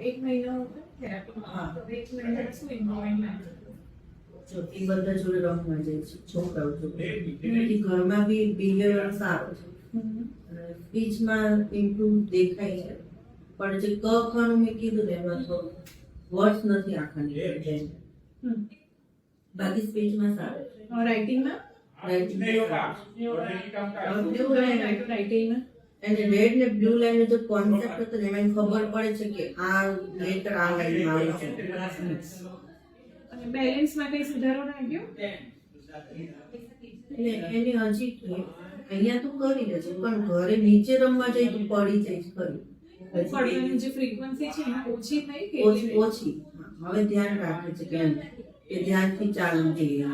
એક મહિનો થેરાપી. હા. તો એક મહિના શું ઇમ્પ્રુવમેન્ટ જો એ બધા જોડે રમવા જાય છે છોકરાઓ જોડે. એનાથી ઘરમાં બી બિહેવિયર સારો છે અને સ્પીચમાં ઇમ્પ્રુવ દેખાય છે. પણ જે ક ખાનું મેં કીધું ને એમાં તો વર્ડ્સ નથી આખા નીકળ્યા. બાકી સ્પીચમાં સારું છે. રાઇટિંગમાં રાઇટિંગમાં અને રેડ ને બ્લુ લાઈન જો કોન્સેપ્ટ હતો ને એમાં ખબર પડે છે કે આ લેટર આ લાઈનમાં આવે છે. અને બેલેન્સમાં કઈ સુધારો લાગ્યો? એટલે એની હજી અહીંયા તો કરી લે છે પણ ઘરે નીચે રમવા જાય તો પડી જાય છે ખરી. પડવાની જે ફ્રીક્વન્સી છે એ ઓછી થઈ કે ઓછી. હવે ધ્યાન રાખે છે કે એમ કે ધ્યાનથી ચાલવું જોઈએ.